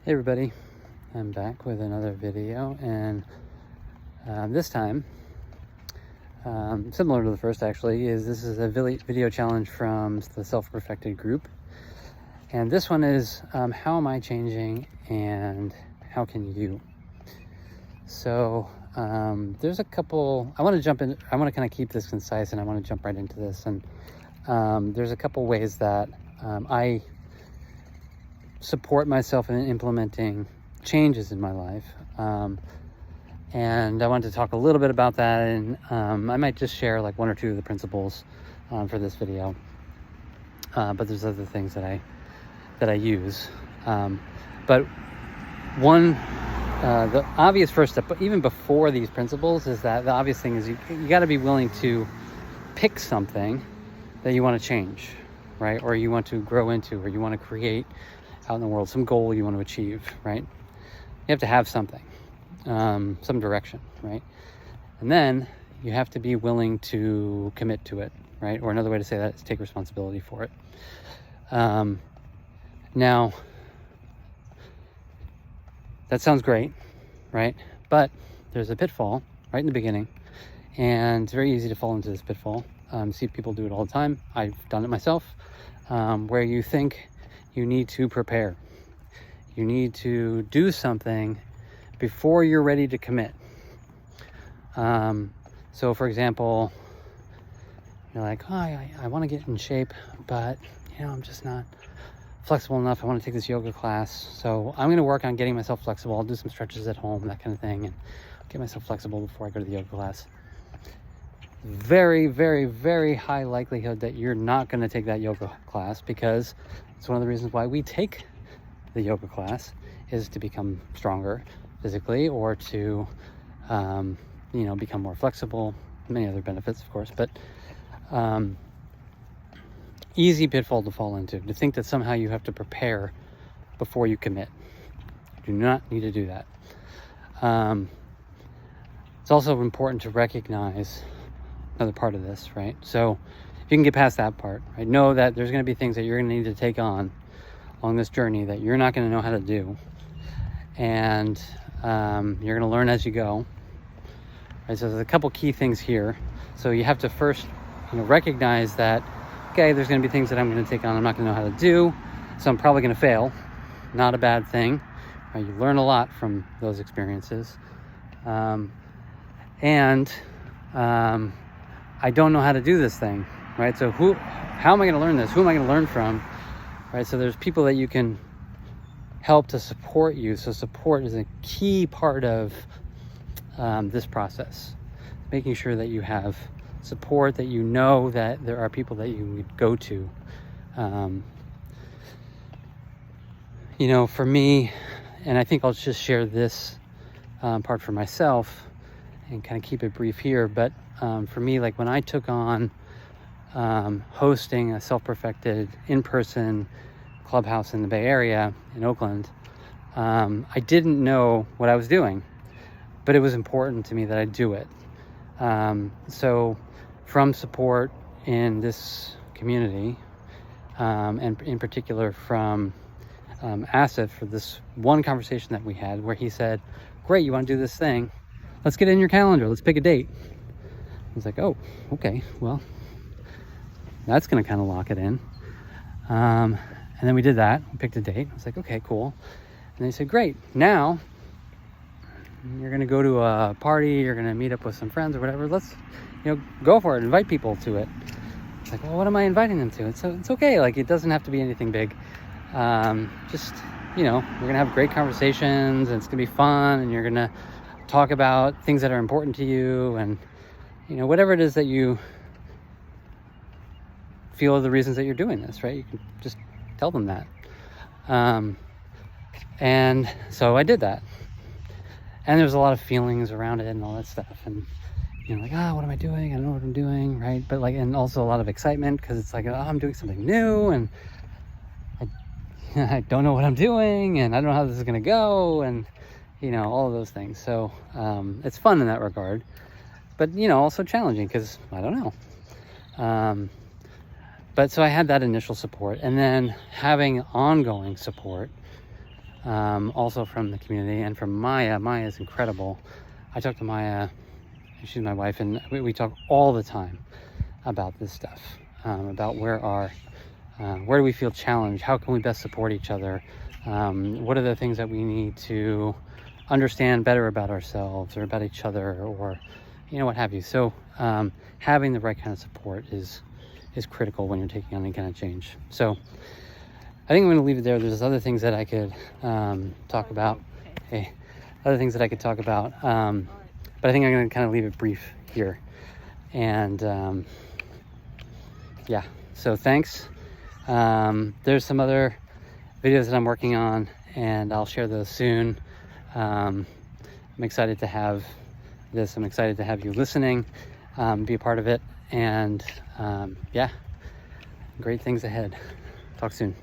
Hey everybody, I'm back with another video, and this time, similar to the first actually, this is a video challenge from the Self-Perfected group. And this one is, how am I changing and how can you? So there's a couple, I want to jump in, I want to kind of keep this concise and I want to jump right into this. And there's a couple ways that I support myself in implementing changes in my life, and I wanted to talk a little bit about that, and I might just share like one or two of the principles for this video, but there's other things that I use, but one the obvious first step, but even before these principles, is that the obvious thing is you got to be willing to pick something that you want to change, right? Or you want to grow into, or you want to create out in the world, some goal you want to achieve, right? You have to have something, some direction, right? And then you have to be willing to commit to it, right? Or another way to say that is take responsibility for it. Now, that sounds great, right? But there's a pitfall right in the beginning, and it's very easy to fall into this pitfall. See people do it all the time. I've done it myself, where you think you need to prepare. You need to do something before you're ready to commit. So for example, you're like, oh, I want to get in shape, but I'm just not flexible enough. I want to take this yoga class. So I'm going to work on getting myself flexible. I'll do some stretches at home, that kind of thing, and get myself flexible before I go to the yoga class. Very, very, very high likelihood that you're not going to take that yoga class, because it's one of the reasons why we take the yoga class is to become stronger physically, or to become more flexible. Many other benefits, of course, but easy pitfall to fall into, to think that somehow you have to prepare before you commit. You do not need to do that. It's also important to recognize another part of this, right? So if you can get past that part, right? Know that there's going to be things that you're going to need to take on along this journey that you're not going to know how to do, and you're going to learn as you go. Right? So there's a couple key things here. So you have to first, recognize that, okay, there's going to be things that I'm going to take on I'm not going to know how to do, so I'm probably going to fail. Not a bad thing. Right? You learn a lot from those experiences, and I don't know how to do this thing, right? So how am I going to learn this? Who am I going to learn from, right? So there's people that you can help to support you. So support is a key part of this process, making sure that you have support, that you know that there are people that you could go to. For me, and I think I'll just share this part for myself and kind of keep it brief here, but for me, like when I took on hosting a Self-Perfected in-person clubhouse in the Bay Area in Oakland, I didn't know what I was doing, but it was important to me that I do it. So from support in this community, and in particular from Asif, for this one conversation that we had where he said, great, you want to do this thing? Let's get it in your calendar. Let's pick a date. I was like, oh, okay, well, that's going to kind of lock it in. And then we did that. We picked a date. I was like, okay, cool. And they said, great, now you're going to go to a party. You're going to meet up with some friends or whatever. Let's, go for it. Invite people to it. It's like, well, what am I inviting them to? It's okay. Like, it doesn't have to be anything big. Just, we're going to have great conversations, and it's going to be fun, and you're going to talk about things that are important to you, and whatever it is that you feel are the reasons that you're doing this, right? You can just tell them that. And so I did that, and there's a lot of feelings around it and all that stuff, and what am I doing? I don't know what I'm doing, right? But and also a lot of excitement, because it's like, oh, I'm doing something new, and I don't know what I'm doing, and I don't know how this is going to go, and all of those things. So it's fun in that regard, but also challenging, because I don't know. But so I had that initial support, and then having ongoing support also from the community, and from Maya. Maya is incredible. I talk to Maya, she's my wife, and we talk all the time about this stuff, about where do we feel challenged, how can we best support each other, what are the things that we need to understand better about ourselves or about each other, or what have you. So having the right kind of support is critical when you're taking on any kind of change. So I think I'm going to leave it there. There's other things that I could talk about. Hey, other things that I could talk about. But I think I'm going to kind of leave it brief here. And yeah, so thanks. There's some other videos that I'm working on, and I'll share those soon. I'm excited to have this. I'm excited to have you listening, be a part of it. And yeah, great things ahead. Talk soon.